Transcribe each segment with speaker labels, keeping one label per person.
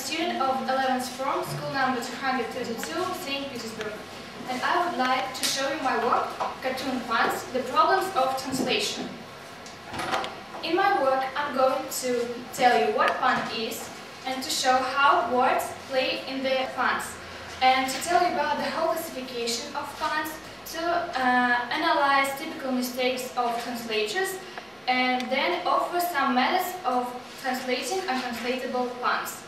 Speaker 1: student of 11th form, school number 232, St. Petersburg, and I would like to show you my work, Cartoon Puns, the problems of translation. In my work, I'm going to tell you what pun is, and to show how words play in the puns, and to tell you about the whole classification of puns, to analyze typical mistakes of translators, and then offer some methods of translating untranslatable puns.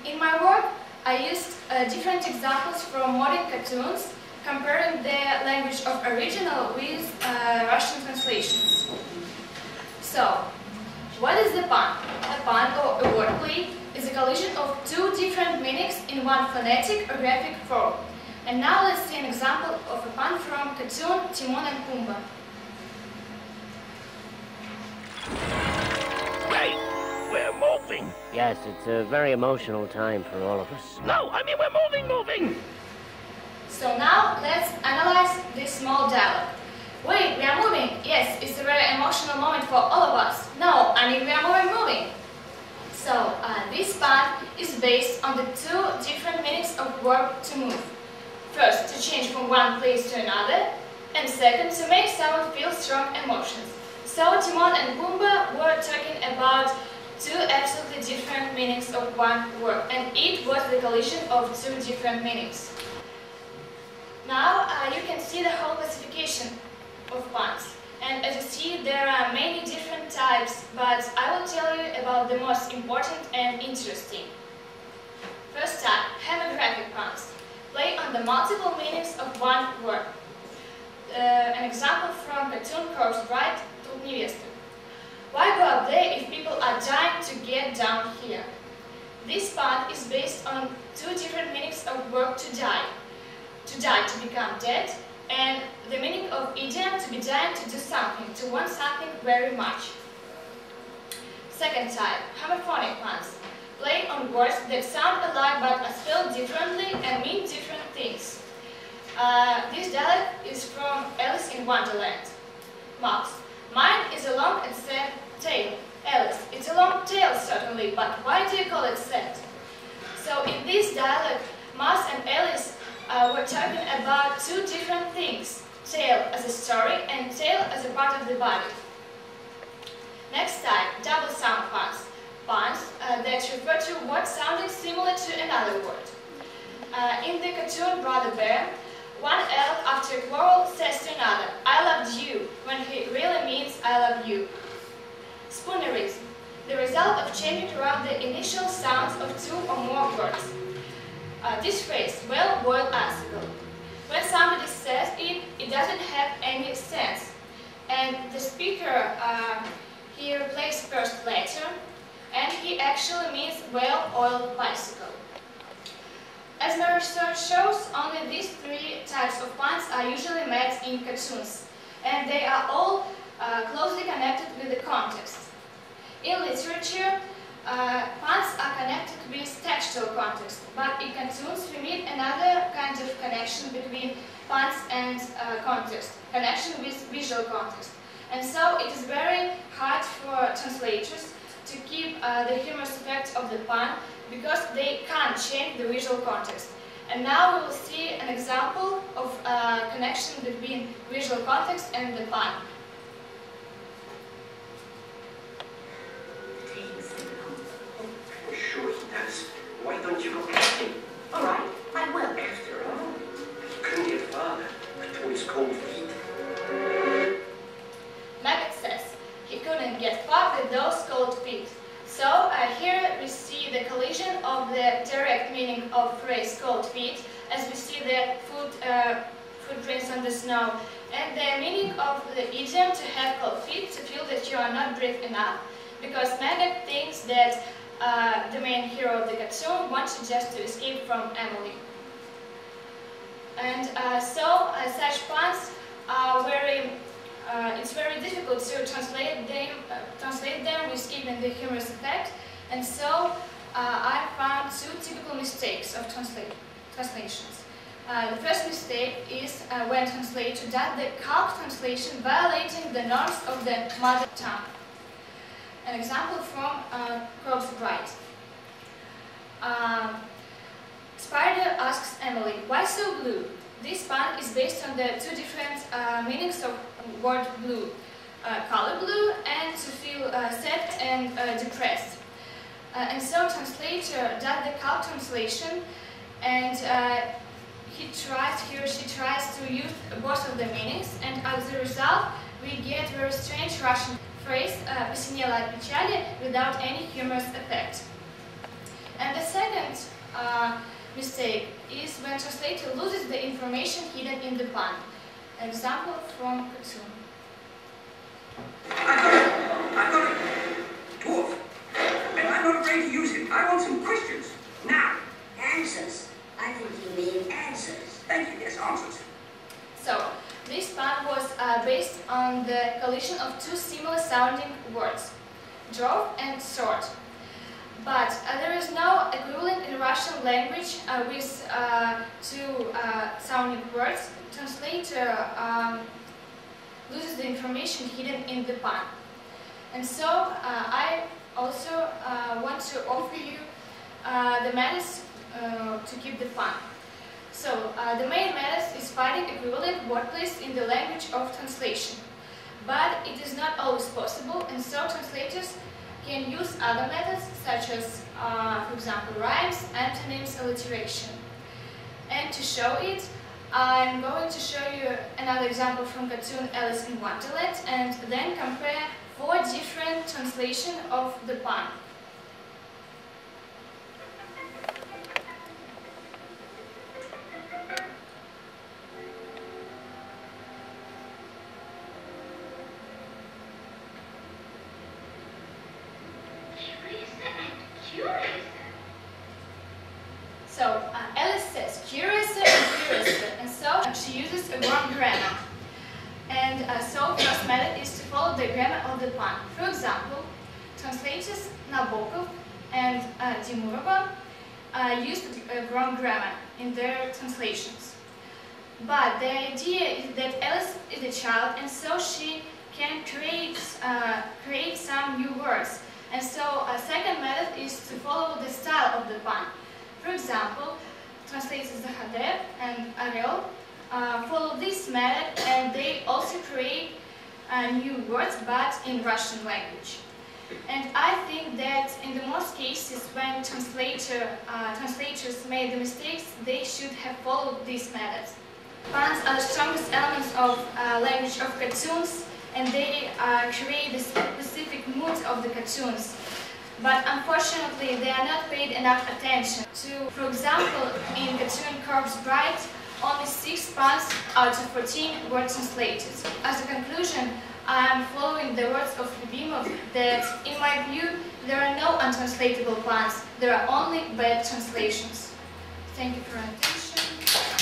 Speaker 1: In my work, I used different examples from modern cartoons, comparing the language of original with Russian translations. So, what is the pun? A pun, or a wordplay, is a collision of two different meanings in one phonetic or graphic form. And now let's see an example of a pun from cartoon Timon and Pumbaa.
Speaker 2: Wait, we're moving.
Speaker 3: Yes, it's a very emotional time for all of us.
Speaker 2: No, I mean we're moving.
Speaker 1: So now let's analyze this small dialogue. Wait, we are moving. Yes, it's a very emotional moment for all of us. No, I mean we are moving. So this pun is based on the two different meanings of verb to move. First, to change from one place to another, and second, to make someone feel strong emotions. So Timon and Pumbaa were talking about two absolutely different meanings of one word, and it was the collision of two different meanings. Now you can see the whole classification of puns. And as you see, there are many different types, but I will tell you about the most important and interesting. First type, hemographic puns. Play on the multiple meanings of one word. An example from cartoon Corpse Bride told Nevesta. Why go up there if people are dying to get down here? This pun is based on two different meanings of verb to die. To die, to become dead, and the meaning of idiom, to be dying to do something, to want something very much. Second type, homophonic puns. Play on words that sound alike but are spelled differently and mean different things. This dialect is from Alice in Wonderland. Max. Mine is a long and sad tail. Alice. It's a long tail, certainly, but why do you call it sad? So in this dialogue, Max and Alice were talking about two different things. Tale as a story and tale as a part of the body. Next type, double sound puns. Puns that refer to word sounding similar to another word. In the cartoon Brother Bear, one elf after a quarrel says to another, I loved you, when he really means I love you. Spoonerism, the result of changing around the initial sounds of two or more words. This phrase, well-boiled icicle. When somebody says it, it doesn't have any sense. And the speaker here plays first letter, and he actually means well-oiled bicycle. As my research shows, only these three types of puns are usually met in cartoons, and they are all closely connected with the context. In literature, puns are connected with textual context, but in cartoons we meet another kind of connection between puns and context, connection with visual context. And so it is very hard for translators to keep the humorous effect of the pun, because they can't change the visual context. And now we will see an example of connection between visual context and the pun.
Speaker 4: Sure he does. Why don't you go ask him?
Speaker 5: All right, I will.
Speaker 4: After all, he couldn't get far to his cold feet.
Speaker 1: Maggot says he couldn't get far with those cold feet. So here we see the collision of the direct meaning of phrase cold feet, as we see the footprints on the snow, and the meaning of the idiom to have cold feet, to feel that you are not brave enough, because Maggot thinks that the main hero of the cartoon wants just to escape from Emily. And such puns are it's very difficult to translate them with keeping the humorous effect, and so I found two typical mistakes of translations. The first mistake is when translator does the calc translation violating the norms of the mother tongue. An example from Corpse Bride. Spider asks Emily, "Why so blue?" This pun is based on the two different meanings of word blue. Color blue and to feel sad and depressed. And so translator does the calc translation, and he or she tries to use both of the meanings, and as a result we get very strange Russian phrase "посинела от печали" without any humorous effect. And the second mistake is when translator loses the information hidden in the pun. An example from cartoon.
Speaker 4: I've got a dwarf, and I'm not afraid to use him. I want some questions, now.
Speaker 5: Answers. I think you mean answers.
Speaker 4: Thank you, yes, answers.
Speaker 1: So, this pun was based on the collision of two similar sounding words, dwarf and sword. But there is no equivalent in Russian language with two sounding words. Translator loses the information hidden in the pun. And so I also want to offer you the methods to keep the pun. So the main method is finding equivalent wordplays in the language of translation. But it is not always possible, and so translators can use other methods such as, for example, rhymes, antonyms, alliteration. And to show it, I'm going to show you another example from cartoon Alice in Wonderland, and then compare 4 different translations of the pun. So Alice says curiouser and curiouser, and so she uses a wrong grammar. And so first method is to follow the grammar of the pun. For example, translators Nabokov and Dimurova used wrong grammar in their translations. But the idea is that Alice is a child, and so she can create some new words. And so a second method is to follow the style of the pun. For example, translators Zahadev and Arel follow this method, and they also create new words, but in Russian language. And I think that in the most cases when translators made the mistakes, they should have followed these methods. Puns are the strongest elements of language of cartoons, and they create the specific mood of the cartoons. But unfortunately, they are not paid enough attention to. For example, in cartoon Corpse Bride, only 6 puns out of 14 were translated. As a conclusion, I am following the words of Lyubimov that, in my view, there are no untranslatable puns, there are only bad translations. Thank you for your attention.